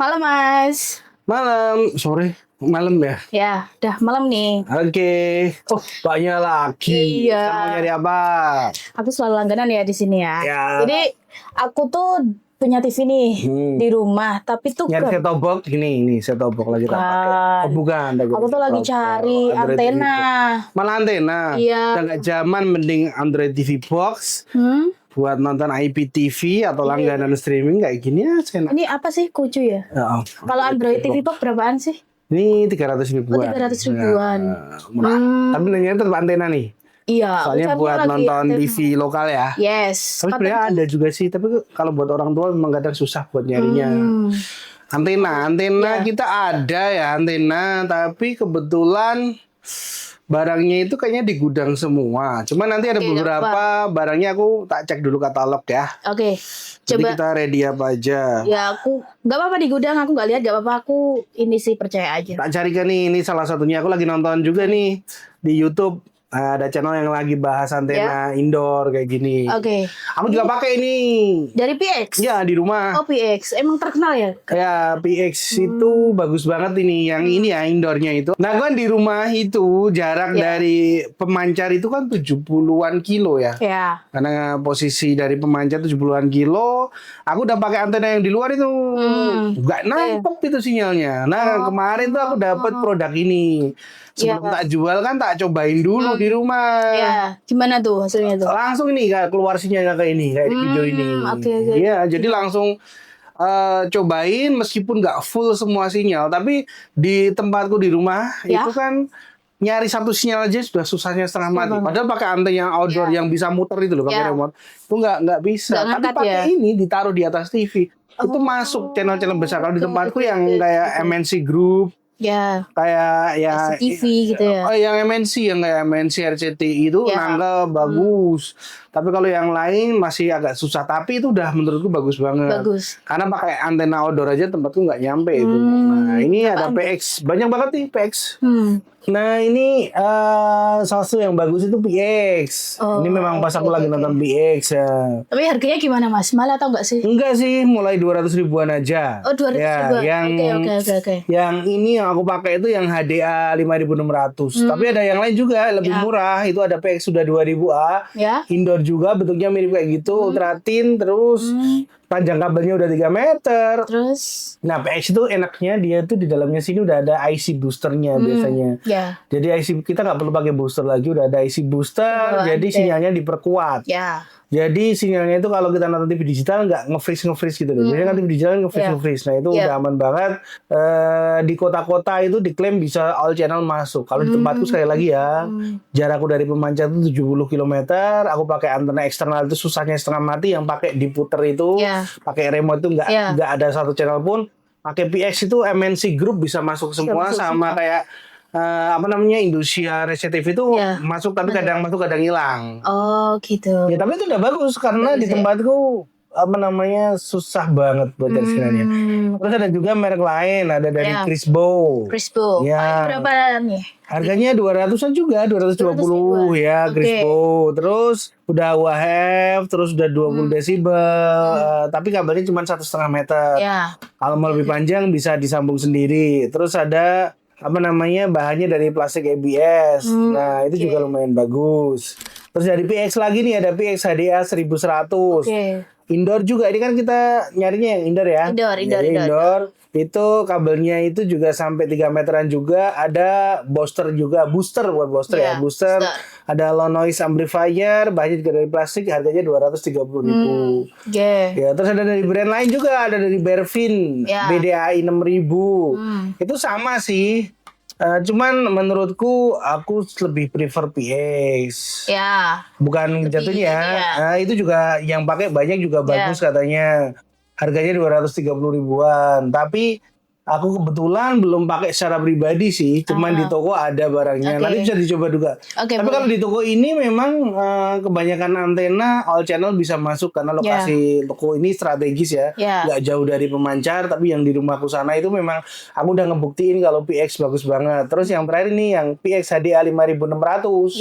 Malam Mas. Malam, sore, malam ya. Ya, udah malam nih. Oke. Oh, banyak lagi. Iya. Sekarang mau nyari apa? Aku selalu langganan ya di sini ya. Ya. Jadi aku tuh punya TV nih di rumah, tapi tuh Nyari set top box gini, ini set top box lagi tak pakai. Oh, bukan. aku tuh lagi cari antena. Malah antena. Iya. Udah nggak zaman, mending Android TV box. Buat nonton IPTV atau langganan streaming kayak gini aja enak. Ini apa sih Kucu ya? Ya, Kalau Android TV Box berapaan sih? ini 300 ribuan. Oh, 300 ribuan. Ya, murah. Tapi nanya tetap antena nih. Iya. Soalnya aku buat lagi nonton antena. TV lokal ya. Yes. Tapi sebenarnya ada juga sih. Tapi kalau buat orang tua memang kadang susah buat nyarinya. Antena kita ada ya antena. Tapi kebetulan barangnya itu kayaknya di gudang semua. Cuman nanti ada beberapa barangnya aku tak cek dulu katalog ya. Oke. Jadi Coba. kita ready apa aja. Ya aku nggak apa-apa di gudang, aku nggak lihat, nggak apa-apa, aku ini sih percaya aja. Tak carikan nih, ini salah satunya aku lagi nonton juga nih di YouTube. Ada channel yang lagi bahas antena indoor kayak gini. Oke. Aku juga pakai ini. Dari PX. Ya di rumah. Oh PX, emang terkenal ya? Ya PX itu bagus banget ini. Yang ini ya indoornya itu. Nah kan di rumah itu jarak dari pemancar itu kan 70-an kilo ya. Ya. Karena posisi dari pemancar 70-an kilo, aku udah pakai antena yang di luar itu nggak nangkep itu sinyalnya. Nah kemarin tuh aku dapat produk ini. Sebelum tak jual kan tak cobain dulu di rumah. Ya, gimana tuh hasilnya tuh? Langsung ini keluar sinyalnya kayak ini, kayak di video ini. Oke. Iya, jadi langsung cobain meskipun nggak full semua sinyal, tapi di tempatku di rumah itu kan nyari satu sinyal aja sudah susahnya setengah mati. Padahal pakai antena outdoor yang bisa muter itu loh, pakai remote. Itu nggak bisa. Tapi pakai ini ditaruh di atas TV. Itu masuk channel-channel besar. Kalau di tempatku yang kayak MNC Group, ya, kayak ya TV gitu ya. Oh, yang MNC yang kayak MNC RCTI itu nangkep bagus. Tapi kalau yang lain masih agak susah. Tapi itu udah menurutku bagus banget. Bagus. Karena pakai antena outdoor aja tempatku nggak nyampe itu. Nah ini ada PX, banyak banget nih PX. Nah ini salah satu yang bagus itu PX. Ini memang pas aku lagi nonton PX ya. Tapi harganya gimana Mas? Mahal atau enggak sih? Enggak sih, mulai 200 ribuan aja. Oh 200 ribuan. Oke. Yang ini yang aku pakai itu yang HDA 5600. Tapi ada yang lain juga lebih murah. Itu ada PX sudah 2000A. Ya. Indoor juga bentuknya mirip kayak gitu, ultra thin, terus panjang kabelnya udah 3 meter. Terus? Nah PX itu enaknya dia tuh di dalamnya sini udah ada IC boosternya biasanya. Ya. Jadi IC kita nggak perlu pakai booster lagi, udah ada IC booster, jadi sinyalnya diperkuat. Ya. Jadi sinyalnya itu kalau kita nonton TV digital nggak nge-freeze gitu loh. Biasanya kan TV digital nge-freeze. Nah itu udah aman banget. Di kota-kota itu diklaim bisa all channel masuk. Kalau di tempatku sekali lagi ya, jarakku dari pemancar itu 70 km. Aku pakai antena eksternal itu susahnya setengah mati. Yang pakai diputer itu, pakai remote itu nggak ada satu channel pun. Pakai PX itu MNC Group bisa masuk semua sama kayak Indosiar RCTV itu masuk tapi kadang masuk kadang hilang. Oh gitu. Ya tapi itu udah bagus karena di tempatku susah banget buat cari sinyalnya. Terus ada juga merek lain, ada dari Crispo. Ya. Berapa nih? Harganya 200-an juga, 220 ya Crispo. Terus udah UHF, terus udah 20 desibel. Tapi kabelnya cuma 1,5 meter. Kalau mau lebih panjang bisa disambung sendiri. Terus ada bahannya dari plastik ABS. Nah, itu juga lumayan bagus. Terus dari PX lagi nih ada PX HDA 1100. Indoor juga. Ini kan kita nyarinya yang indoor ya. Indoor. Itu kabelnya itu juga sampai 3 meteran juga. Ada booster. Ada low noise amplifier, bahannya juga dari plastik, harganya 230.000. Ya, terus ada dari brand lain juga, ada dari Bervin, BDAI 6000. Itu sama sih. Cuman menurutku aku lebih prefer PX. Bukan jatuhnya. Nah, itu juga yang pakai banyak juga bagus katanya. Harganya 230 ribuan. Tapi Aku kebetulan belum pakai secara pribadi sih, cuman di toko ada barangnya. Nanti bisa dicoba juga. Tapi kalau di toko ini memang kebanyakan antena all channel bisa masuk karena lokasi toko ini strategis ya. Nggak jauh dari pemancar, tapi yang di rumahku sana itu memang aku udah ngebuktiin kalau PX bagus banget. Terus yang terakhir ini yang PX HDA 5600.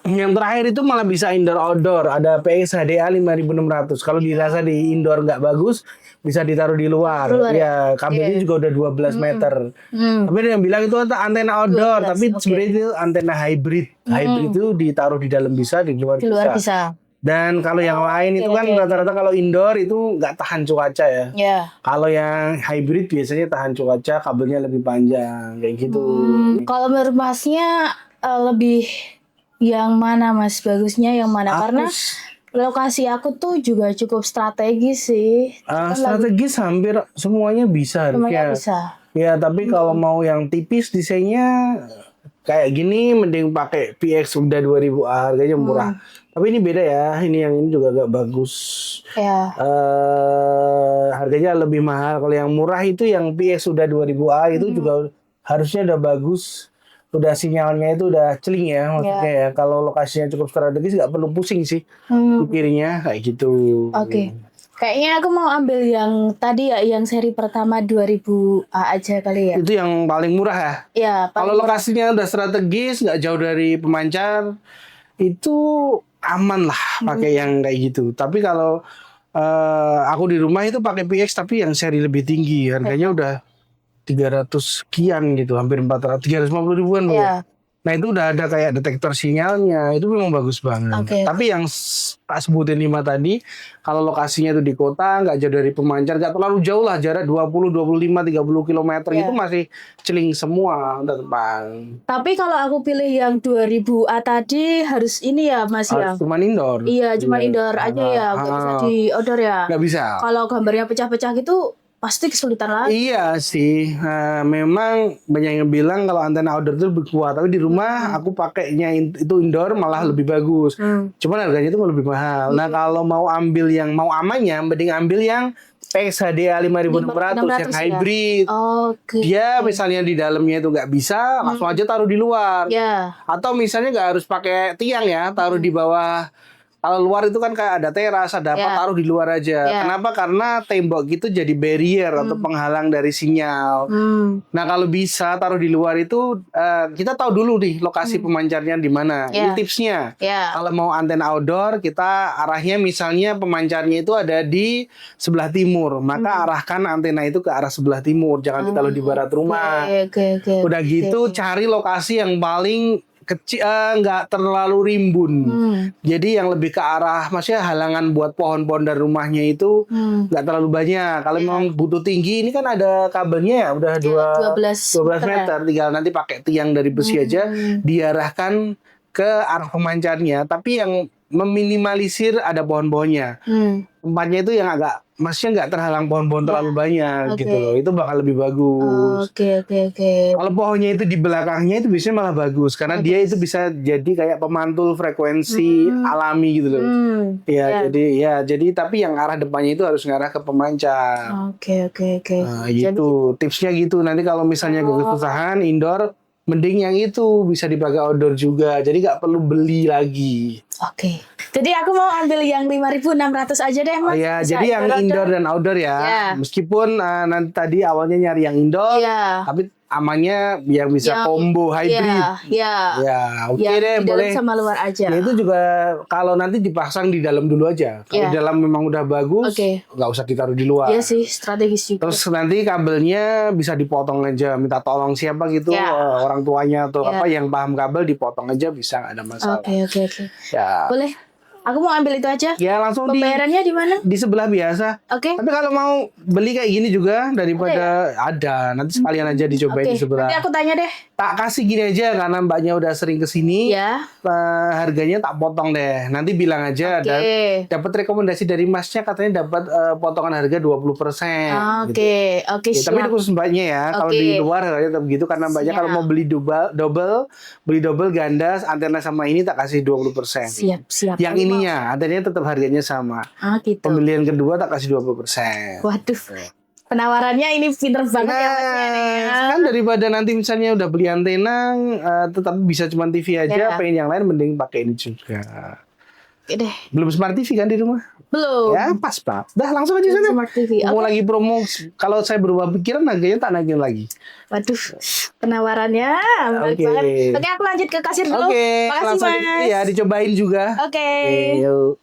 Yang terakhir itu malah bisa indoor outdoor. Ada PX HDA 5600. Kalau dirasa di indoor nggak bagus, bisa ditaruh di luar. Ya, kabelnya juga udah 12 meter. Tapi ada yang bilang itu antena outdoor, tapi sebenarnya itu antena hybrid. Hybrid itu ditaruh di dalam bisa, di luar bisa. Dan kalau yang lain itu kan rata-rata kalau indoor itu nggak tahan cuaca ya. Kalau yang hybrid biasanya tahan cuaca, kabelnya lebih panjang kayak gitu. Kalau menurut Masnya lebih yang mana Mas? Bagusnya yang mana? Karena lokasi aku tuh juga cukup strategis sih. Strategis hampir semuanya bisa. Ya, tapi kalau mau yang tipis desainnya kayak gini mending pakai PX udah 2000A, harganya murah. Tapi ini beda ya, ini juga agak bagus. Harganya lebih mahal. Kalau yang murah itu yang PX udah 2000A itu juga harusnya udah bagus. Udah sinyalnya itu udah celing ya maksudnya ya. Kalau lokasinya cukup strategis nggak perlu pusing sih mikirnya kayak gitu. Kayaknya aku mau ambil yang tadi ya, yang seri pertama 2000A aja kali ya. Itu yang paling murah ya? Kalau lokasinya udah strategis, nggak jauh dari pemancar, itu aman lah pakai yang kayak gitu. Tapi kalau aku di rumah itu pakai PX tapi yang seri lebih tinggi, harganya udah 300 sekian gitu, hampir 400, 350 ribuan. Nah itu udah ada kayak detektor sinyalnya, itu memang bagus banget. Tapi yang tak sebutin 5 tadi, kalau lokasinya itu di kota, nggak jauh dari pemancar, nggak terlalu jauh lah, jarak 20, 25, 30 km itu masih celing semua depan. Tapi kalau aku pilih yang 2000A tadi harus ini ya Mas ya? Cuma indoor. Iya, cuma indoor aja ya, nggak bisa di outdoor ya? Nggak bisa. Kalau gambarnya pecah-pecah gitu, pasti kesulitan lagi. Iya sih, memang banyak yang bilang kalau antena outdoor itu lebih kuat. Tapi di rumah aku pakainya itu indoor malah lebih bagus. Cuman harganya itu lebih mahal. Nah kalau mau ambil yang mau amannya, mending ambil yang PX HDA 5600 yang hybrid. Dia misalnya di dalamnya itu nggak bisa, langsung aja taruh di luar. Atau misalnya nggak harus pakai tiang ya, taruh di bawah. Kalau luar itu kan kayak ada teras, ada apa, taruh di luar aja. Kenapa? Karena tembok gitu jadi barrier atau penghalang dari sinyal. Nah kalau bisa taruh di luar itu, kita tahu dulu nih lokasi pemancarnya di mana. Ini tipsnya. Kalau mau antena outdoor, kita arahnya misalnya pemancarnya itu ada di sebelah timur. Maka arahkan antena itu ke arah sebelah timur. Jangan ditaruh di barat rumah. Udah gitu cari lokasi yang paling kecil, nggak terlalu rimbun. Jadi yang lebih ke arah, maksudnya halangan buat pohon-pohon dari rumahnya itu nggak terlalu banyak. Kalau memang butuh tinggi, ini kan ada kabelnya ya, udah 12 meter. Tinggal nanti pakai tiang dari besi aja, diarahkan ke arah pemancarnya. Tapi yang meminimalisir ada pohon-pohonnya. Tempatnya itu yang agak, maksudnya nggak terhalang pohon-pohon terlalu banyak gitu loh. Itu bakal lebih bagus. Kalau pohonnya itu di belakangnya itu biasanya malah bagus karena dia itu bisa jadi kayak pemantul frekuensi alami gitu loh. Jadi tapi yang arah depannya itu harus ngarah ke pemancar. Nah, gitu. Tipsnya gitu. Nanti kalau misalnya kesusahan indoor, mending yang itu bisa dipakai outdoor juga. Jadi nggak perlu beli lagi. Jadi aku mau ambil yang 5600 aja deh Mas. Jadi yang indoor dan outdoor ya. Meskipun nanti tadi awalnya nyari yang indoor, tapi amannya yang bisa combo hybrid. Oke deh, di boleh. Dalam sama luar aja. Ya, itu juga kalau nanti dipasang di dalam dulu aja. Kalau di dalam memang udah bagus, nggak usah ditaruh di luar. Iya sih, strategis juga. Terus nanti kabelnya bisa dipotong aja, minta tolong siapa gitu, orang tuanya atau apa yang paham kabel, dipotong aja bisa, nggak ada masalah. Ya. Boleh. Aku mau ambil itu aja. Ya langsung pembayarannya di mana? Di sebelah biasa. Tapi kalau mau beli kayak gini juga daripada ada, nanti sekalian aja dicobain di sebelah. Nanti aku tanya deh. Tak kasih gini aja karena mbaknya udah sering kesini. Harganya tak potong deh. Nanti bilang aja dan dapat rekomendasi dari masnya katanya dapat potongan harga 20%. Gitu. Tapi itu khusus mbaknya ya. Kalau di luar harganya tetap gitu karena mbaknya kalau mau beli beli double ganda antena sama ini tak kasih 20%. Siap. Yang ininya, antenanya tetap harganya sama. Gitu. Pembelian kedua tak kasih 20%. Waduh. Penawarannya ini pinter banget ya Masnya nih ya. Kan daripada nanti misalnya udah beli antena, tetap bisa cuma TV aja, pengen yang lain mending pakai ini juga. Oke deh. Belum smart TV kan di rumah? Belum. Ya pas Pak. Dah langsung aja sana. Smart TV. Mau lagi promo. Kalau saya berubah pikiran harganya tak naikin lagi. Waduh, penawarannya menarik banget. Oke, aku lanjut ke kasir dulu. Oke, Makasih langsung Mas. ya dicobain juga. Oke. Yuk.